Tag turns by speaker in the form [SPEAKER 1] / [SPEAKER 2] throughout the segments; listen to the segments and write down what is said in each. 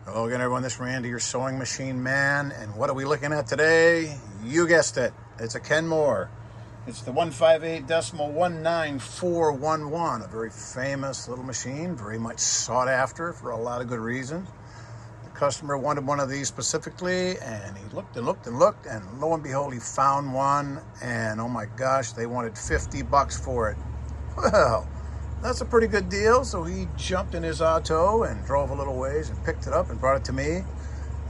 [SPEAKER 1] Hello again, everyone. This is Randy, your sewing machine man. And what are we looking at today? You guessed it. It's a Kenmore. It's the 158.19411. A very famous little machine, very much sought after for a lot of good reasons. The customer wanted one of these specifically, and he looked and looked and looked, and lo and behold, he found one. And oh my gosh, they wanted $50 for it. Well, that's a pretty good deal. So he jumped in his auto and drove a little ways and picked it up and brought it to me.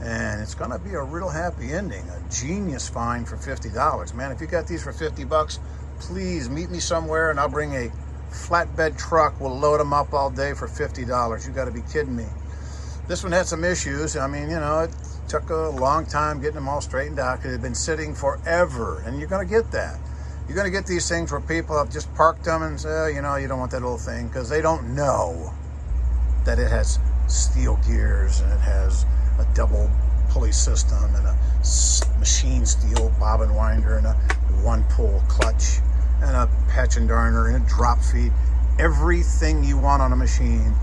[SPEAKER 1] And it's going to be a real happy ending. A genius find for $50. Man, if you got these for $50, please meet me somewhere and I'll bring a flatbed truck. We'll load them up all day for $50. You got to be kidding me. This one had some issues. I mean, you know, it took a long time getting them all straightened out because it had been sitting forever. And you're going to get that. You're going to get these things where people have just parked them and say, you know, you don't want that little thing, because they don't know that it has steel gears and it has a double pulley system and a machine steel bobbin winder and a one pull clutch and a patch and darner and a drop feed. Everything you want on a machine,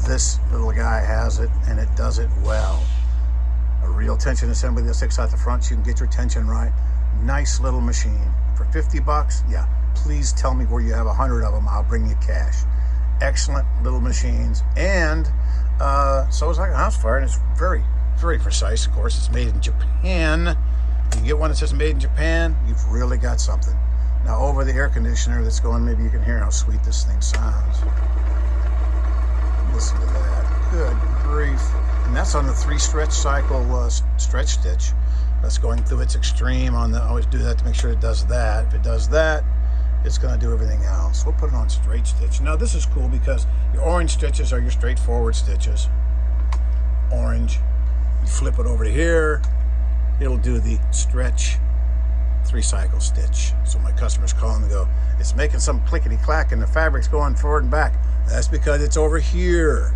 [SPEAKER 1] this little guy has it, and it does it well. A real tension assembly that sticks out the front so you can get your tension right. Nice little machine. For $50, yeah, please tell me where you have 100 of them. I'll bring you cash. Excellent little machines. And so it's like a house fire, and it's very, very precise. Of course, it's made in Japan. You get one that says made in Japan, you've really got something. Now, over the air conditioner that's going, maybe you can hear how sweet this thing sounds. Listen to that. Good grief. And that's on the 3-stretch cycle stretch stitch. That's going through its extreme on the, always do that to make sure it does that. If it does that, it's going to do everything else. We'll put it on straight stitch. Now this is cool because your orange stitches are your straightforward stitches. Orange. You flip it over to here, it'll do the stretch 3-cycle stitch. So my customers call and go, it's making some clickety clack and the fabric's going forward and back. That's because it's over here.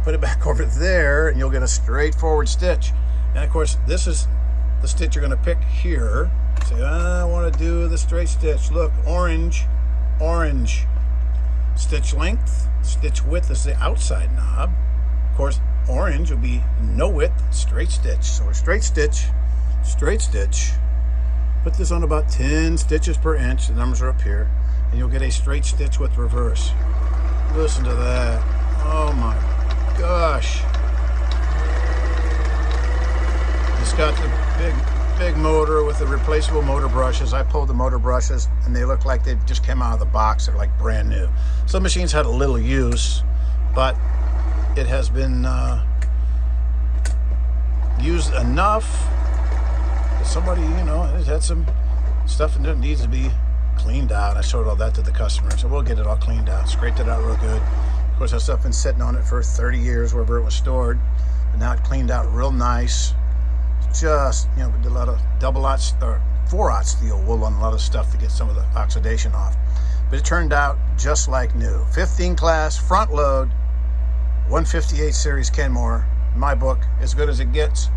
[SPEAKER 1] Put it back over there and you'll get a straightforward stitch. And of course, this is the stitch you're going to pick here. Say, I want to do the straight stitch. Look, orange, orange. Stitch length, stitch width is the outside knob. Of course, orange will be no width, straight stitch. So a straight stitch, straight stitch. Put this on about 10 stitches per inch. The numbers are up here. And you'll get a straight stitch with reverse. Listen to that. Oh my gosh. It's got the big motor with the replaceable motor brushes. I pulled the motor brushes and they look like they just came out of the box. They're like brand new. Some machines had a little use, but it has been used enough that somebody, you know, has had some stuff that needs to be cleaned out. I showed all that to the customer, so we'll get it all cleaned out, scraped it out real good. Of course, that stuff been sitting on it for 30 years, wherever it was stored, and now it cleaned out real nice. Just, you know, we did a lot of 4-aught steel wool on a lot of stuff to get some of the oxidation off. But it turned out just like new. 15 class, front load, 158 series Kenmore. In my book, as good as it gets,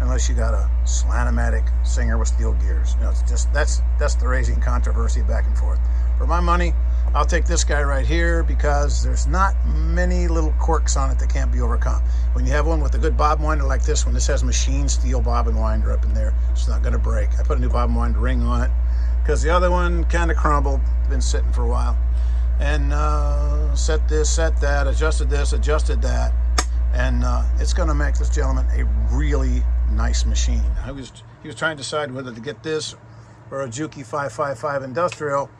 [SPEAKER 1] unless you got a Slant-O-Matic Singer with steel gears. You know, it's just, that's the raising controversy back and forth. For my money, I'll take this guy right here because there's not many little quirks on it that can't be overcome. When you have one with a good bobbin winder like this one, this has machine steel bobbin winder up in there. It's not going to break. I put a new bobbin winder ring on it because the other one kind of crumbled. Been sitting for a while. And set this, set that, adjusted this, adjusted that. And it's going to make this gentleman a really nice machine. He was trying to decide whether to get this or a Juki 555 Industrial.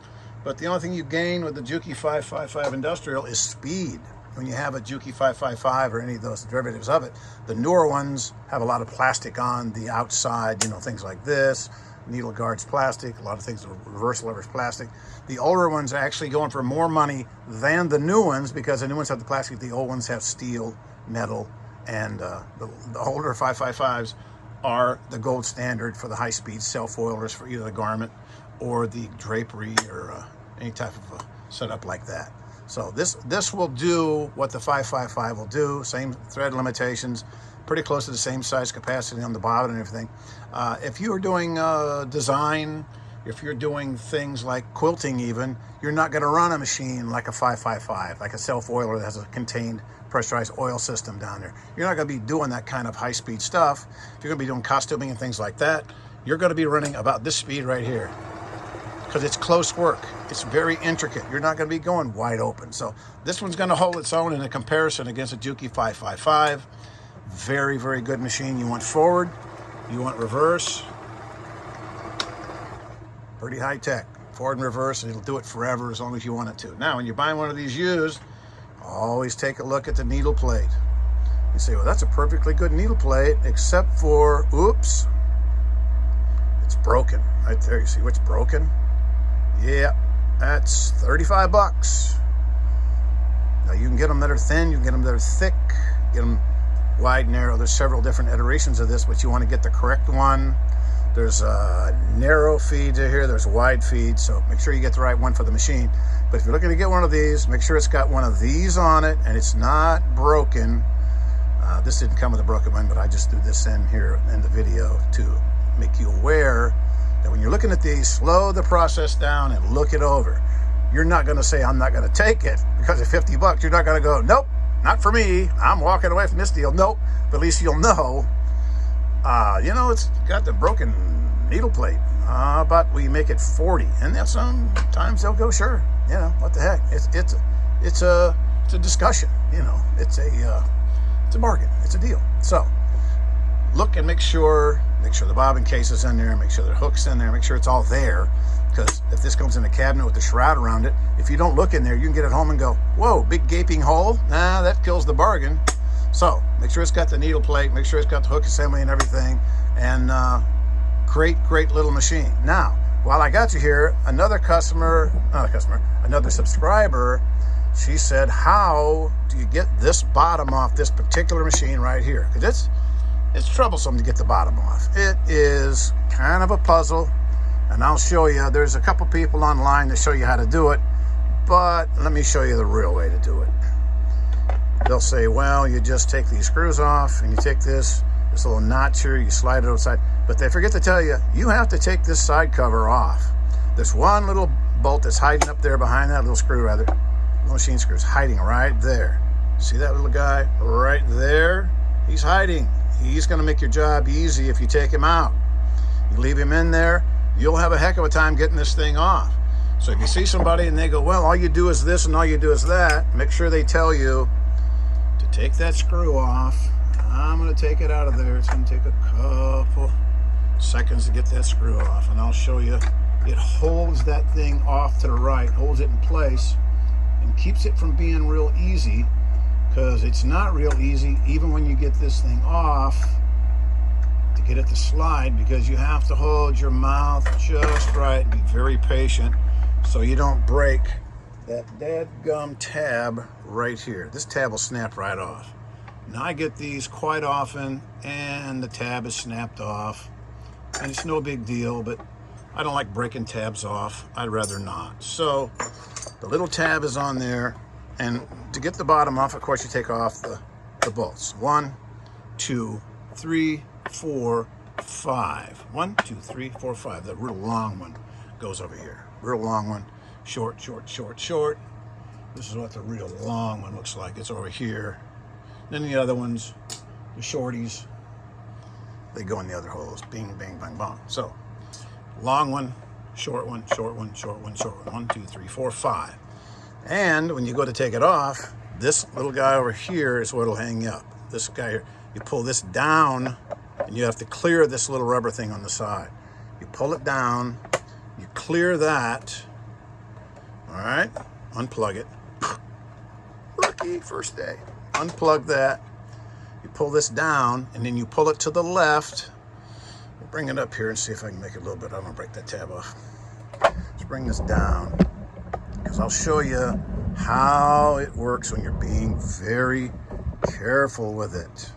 [SPEAKER 1] But the only thing you gain with the Juki 555 Industrial is speed. When you have a Juki 555 or any of those derivatives of it, the newer ones have a lot of plastic on the outside, you know, things like this. Needle guards plastic, a lot of things, reverse levers plastic. The older ones are actually going for more money than the new ones because the new ones have the plastic, the old ones have steel, metal, and the older 555s are the gold standard for the high-speed self-oilers for either the garment or the drapery or any type of setup like that. So this will do what the 555 will do, same thread limitations, pretty close to the same size capacity on the bobbin and everything. If you are doing design, if you're doing things like quilting even, you're not going to run a machine like a 555, like a self-oiler that has a contained pressurized oil system down there. You're not going to be doing that kind of high-speed stuff. If you're going to be doing costuming and things like that, you're going to be running about this speed right here, because it's close work. It's very intricate. You're not going to be going wide open. So this one's going to hold its own in a comparison against a Juki 555. Very, very good machine. You want forward, you want reverse. Pretty high tech. Forward and reverse, and it'll do it forever as long as you want it to. Now, when you're buying one of these used, always take a look at the needle plate. You say, well, that's a perfectly good needle plate, except for, oops, it's broken. Right there, you see what's broken? Yeah, that's 35 bucks. Now, you can get them that are thin, you can get them that are thick, get them wide, narrow. There's several different iterations of this, but you want to get the correct one. There's narrow feeds here, there's wide feeds, so make sure you get the right one for the machine. But if you're looking to get one of these, make sure it's got one of these on it and it's not broken. This didn't come with a broken one, but I just threw this in here in the video to make you aware that when you're looking at these, slow the process down and look it over. You're not going to say, I'm not going to take it because of 50 bucks. You're not going to go, nope, not for me. I'm walking away from this deal. Nope, but at least you'll know. You know, it's got the broken needle plate. But we make it 40, and then sometimes they'll go, sure. You know, what the heck? It's a discussion. You know, it's a bargain. It's a deal. So look and make sure the bobbin case is in there. Make sure the hook's in there. Make sure it's all there. Because if this comes in a cabinet with the shroud around it, if you don't look in there, you can get it home and go, whoa, big gaping hole. Nah, that kills the bargain. So make sure it's got the needle plate, make sure it's got the hook assembly and everything, and great little machine. Now, while I got you here, another subscriber, she said, how do you get this bottom off this particular machine right here? Because it's troublesome to get the bottom off. It is kind of a puzzle, and I'll show you. There's a couple people online that show you how to do it, but let me show you the real way to do it. They'll say, well, you just take these screws off and you take this little notch here, you slide it outside. But they forget to tell you, you have to take this side cover off. There's one little bolt that's hiding up there behind that little screw, little machine screw is hiding right there. See that little guy right there? He's hiding. He's going to make your job easy if you take him out. You leave him in there, you'll have a heck of a time getting this thing off. So if you see somebody and they go, well, all you do is this and all you do is that, make sure they tell you, take that screw off. I'm going to take it out of there. It's going to take a couple seconds to get that screw off, and I'll show you. It holds that thing off to the right, holds it in place, and keeps it from being real easy, because it's not real easy even when you get this thing off to get it to slide, because you have to hold your mouth just right and be very patient so you don't break that dadgum tab right here. This tab will snap right off. Now I get these quite often and the tab is snapped off, and it's no big deal, but I don't like breaking tabs off. I'd rather not. So the little tab is on there, and to get the bottom off, of course, you take off the bolts. 1, 2, 3, 4, 5. 1, 2, 3, 4, 5. The real long one goes over here. Real long one. Short. This is what the real long one looks like. It's over here. Then the other ones, the shorties, they go in the other holes. Bing, bang, bang, bang. So, long one, short one, short one, short one, short one. 1, 2, 3, 4, 5. And when you go to take it off, this little guy over here is what will hang you up. This guy here, you pull this down, and you have to clear this little rubber thing on the side. You pull it down, you clear that. All right, unplug it. Rookie, first day. Unplug that. You pull this down, and then you pull it to the left. We'll bring it up here and see if I can make it a little bit. I'm gonna break that tab off. Let's bring this down, because I'll show you how it works when you're being very careful with it.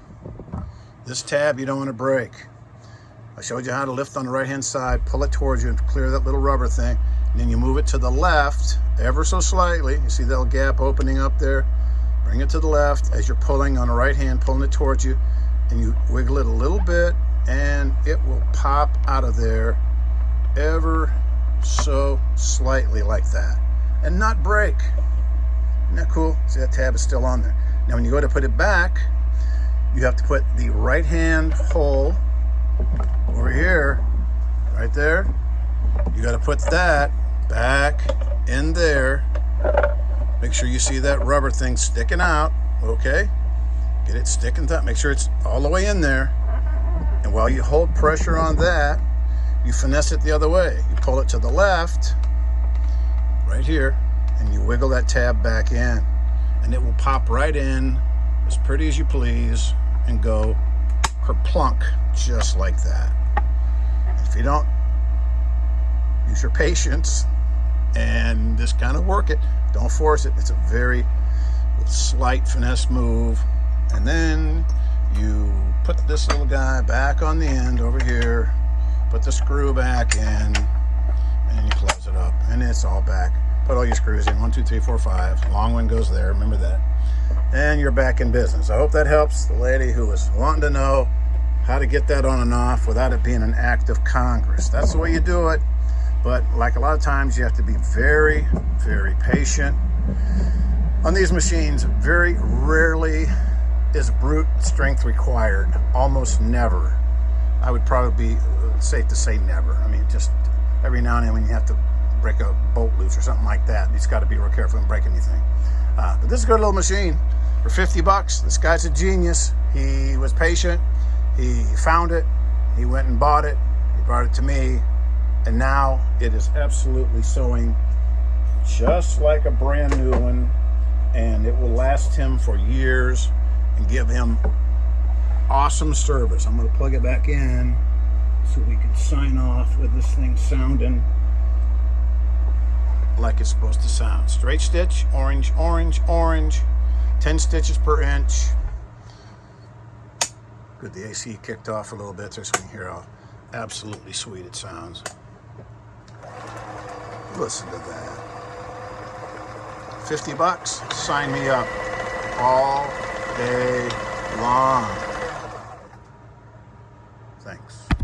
[SPEAKER 1] This tab you don't want to break. I showed you how to lift on the right-hand side, pull it towards you, and clear that little rubber thing. And then you move it to the left ever so slightly. You see that little gap opening up there? Bring it to the left as you're pulling on the right hand, pulling it towards you, and you wiggle it a little bit, and it will pop out of there ever so slightly like that, and not break. Isn't that cool? See, that tab is still on there. Now when you go to put it back, you have to put the right hand hole over here, right there. You got to put that back in there. Make sure you see that rubber thing sticking out, okay? Get it sticking tight. Make sure it's all the way in there. And while you hold pressure on that, you finesse it the other way. You pull it to the left, right here, and you wiggle that tab back in. And it will pop right in, as pretty as you please, and go kerplunk, just like that. If you don't use your patience and just kind of work it, don't force it. It's a very slight finesse move. And then you put this little guy back on the end over here, put the screw back in, and you close it up, and it's all back. Put all your screws in, 1, 2, 3, 4, 5. Long one goes there, remember that. And you're back in business. I hope that helps the lady who was wanting to know how to get that on and off without it being an act of Congress. That's the way you do it. But like a lot of times, you have to be very, very patient. On these machines, very rarely is brute strength required. Almost never. I would probably be safe to say never. I mean, just every now and then when you have to break a bolt loose or something like that, you just got to be real careful and break anything. But this is a good little machine for 50 bucks. This guy's a genius. He was patient. He found it. He went and bought it. He brought it to me. And now it is absolutely sewing just like a brand new one. And it will last him for years and give him awesome service. I'm going to plug it back in so we can sign off with this thing sounding like it's supposed to sound. Straight stitch, orange, orange, orange, 10 stitches per inch. Good, the AC kicked off a little bit there so we can hear how absolutely sweet it sounds. Listen to that. 50 bucks, sign me up all day long.